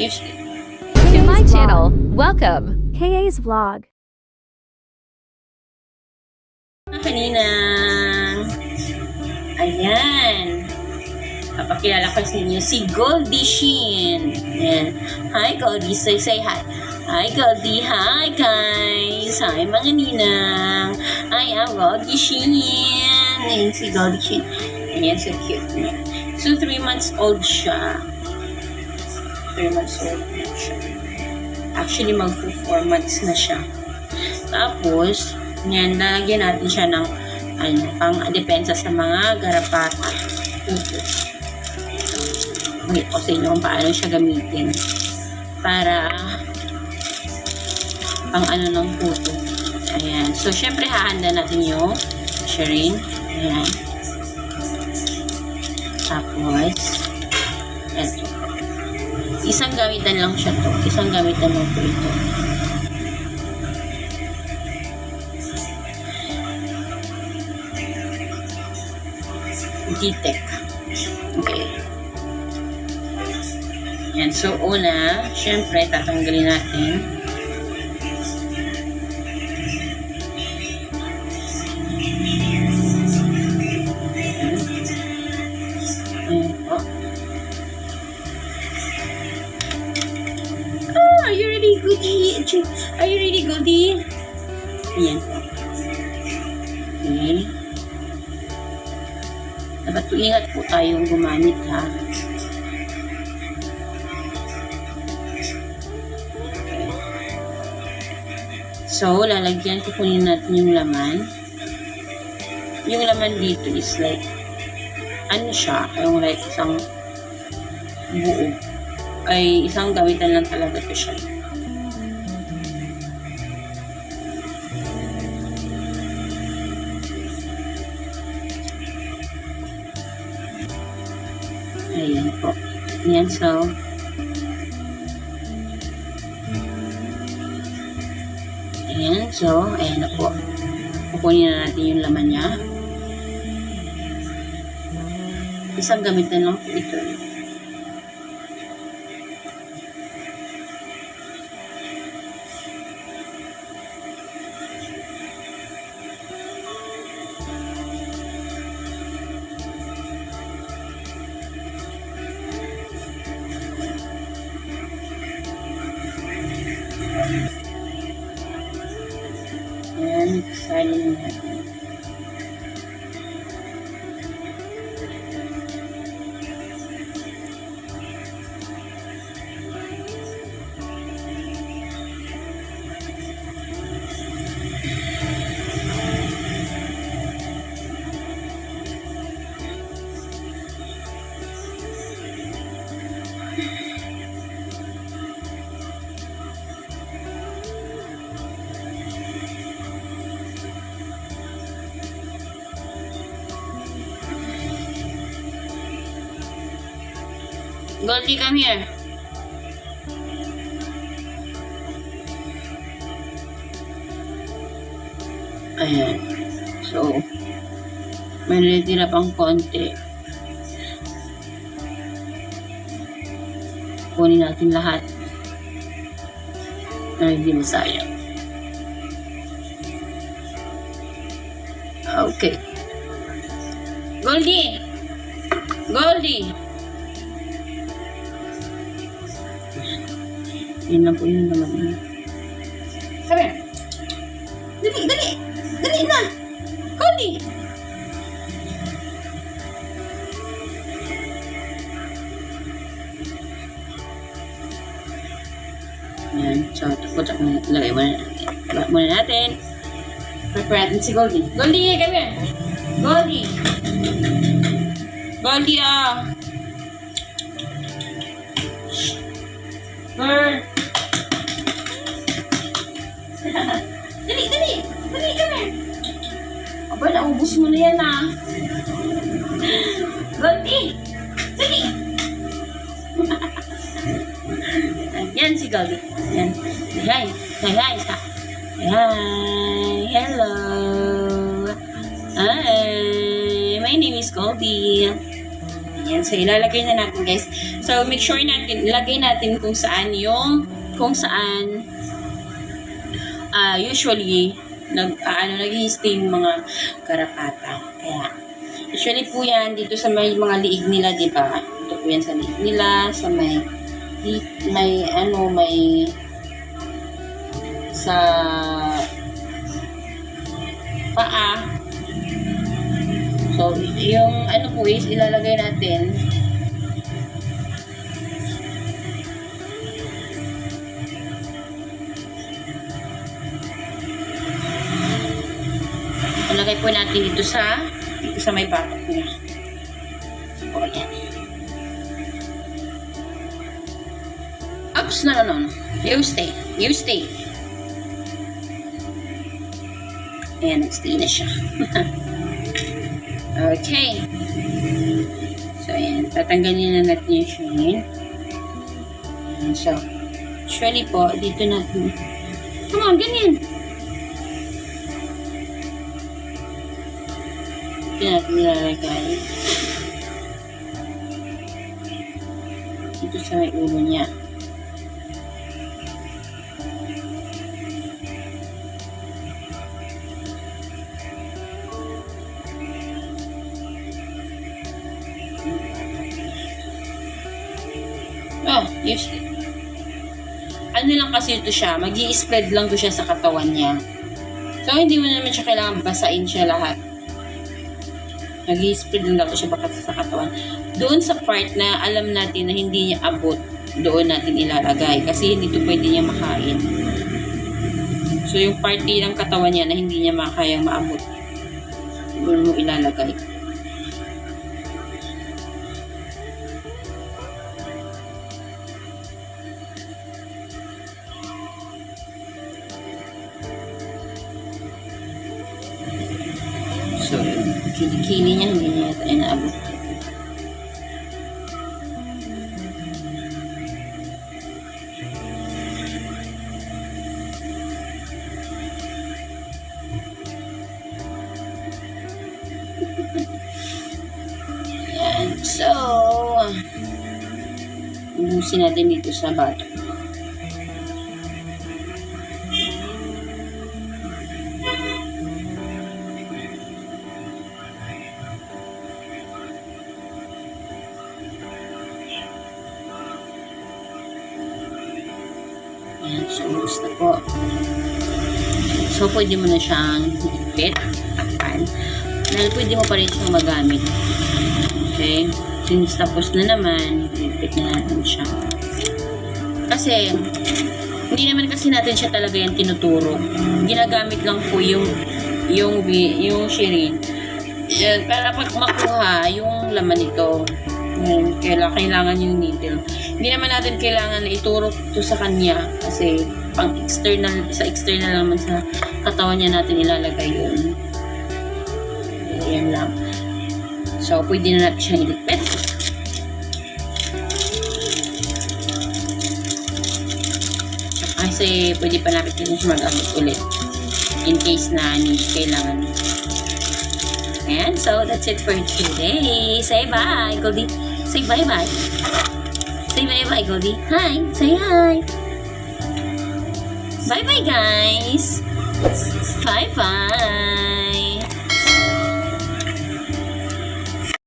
To my channel, welcome. KA's Vlog. Kanina. Ayan. Papakilala ko sa inyo si Goldie Sheen. Ayan. Hi Goldie. Say hi. Hi Goldie. Hi guys. Hi mga ninang. I am Goldie Sheen. Ayan si Goldie Sheen. Ayan, so cute. So 3 months old siya. 3 months old na siya. Actually, mag-4 months na siya. Tapos, yan, lalagyan natin siya ng pang-depensa sa mga garapata. Ulit ko sa inyo kung paano siya gamitin. Para pang ng puto. Ayan. So, syempre, hahanda natin yung sharing. Ayan. Tapos, eto. Isang gamitan lang siya to. Isang gamitan lang po ito. D-Tech. Okay. Yan. So, una, syempre, tatanggalin natin. Ayan po. Are you ready, Goldie? Are you ready, Goldie? Ayan po. Okay. Dapat po ingat po tayong gumamit, ha? Okay. So, lalagyan, kukunin natin yung laman. Yung laman dito is like, ano siya? Yung like isang buo. Ay isang gamitan lang talaga ito siya. Ayan po. Ayan, so ayan, so ayan na po. Kukunin na natin yung laman niya. Isang gamitan lang po ito. Ayan, salin natin. Goldie, come here. Ayan. So, may natitira pang konti. Kunin natin lahat. Ay, hindi masayang. Okay. Goldie! Goldie! Yan lang po yung naman niya. Sabi! Dali! Dali! Dali na! Goldie! Yan. So, tapos lagay muna natin. Prepare natin si Goldie. Goldie! Come here! Goldie! Goldie, ah! Bird! Dali! Dali! Dali! Come here! Aba, naubos mo na yan, ah! Goldie! Dali! Yan si Goldie. Yan. Hi! Hi! Hi! Hi! Hello! Hi! My name is Goldie. Ayan. So, ilalagay na natin, guys. So, make sure natin, lagay natin kung saan usually, nag-i-stay yung mga garapata. Kaya, usually po yan, dito sa may mga liig nila, di ba? Ito po yan sa liig nila, sa sa paa. So, yung po is ilalagay natin ilagay po natin dito sa may batok niya. O, yan. Oops, no. You stay. Ayan, nag-stay na siya. Okay. So, ayan. Tatanggalin na natin yung shine. Ayan, so, actually po, dito natin. Come on, ganyan. Dito natin nilalagay. Dito sa may ulo niya. Oh, yes. Ano lang kasi ito siya, mag-i-spread lang to siya sa katawan niya. So, hindi mo naman siya kailangan basain siya lahat. Mag-i-spread lang to siya baka sa katawan. Doon sa part na alam natin na hindi niya abot, doon natin ilalagay. Kasi hindi ito pwede niya makain. So, yung party ng katawan niya na hindi niya makayang maabot, doon mo ilalagay. So, kilikili niya, hindi niya ito inaabot. Yan. So, ubusin natin dito sa batok. Ayan, so, gusto po. So, pwede mo na siyang ipit, takpan. Dahil pwede mo pa rin siyang magamit. Okay? Since tapos na naman, ipit na natin siya. Kasi, hindi naman kasi natin siya talaga yung tinuturo. Ginagamit lang po yung shirin. Para pag makuha yung laman nito. Kailangan yung needle. Hindi naman natin kailangan na ituro ito sa kanya kasi pang external naman sa katawan niya natin ilalagay yun. Ayan lang. So, pwede na natin siyang iligpit. Kasi pwede pa natin siya mag-abot ulit in case na kailangan. And so, that's it for today. Say bye, Goldie. Say bye-bye. Say bye-bye, Goldie. Hi. Say hi. Bye-bye, guys. Bye-bye.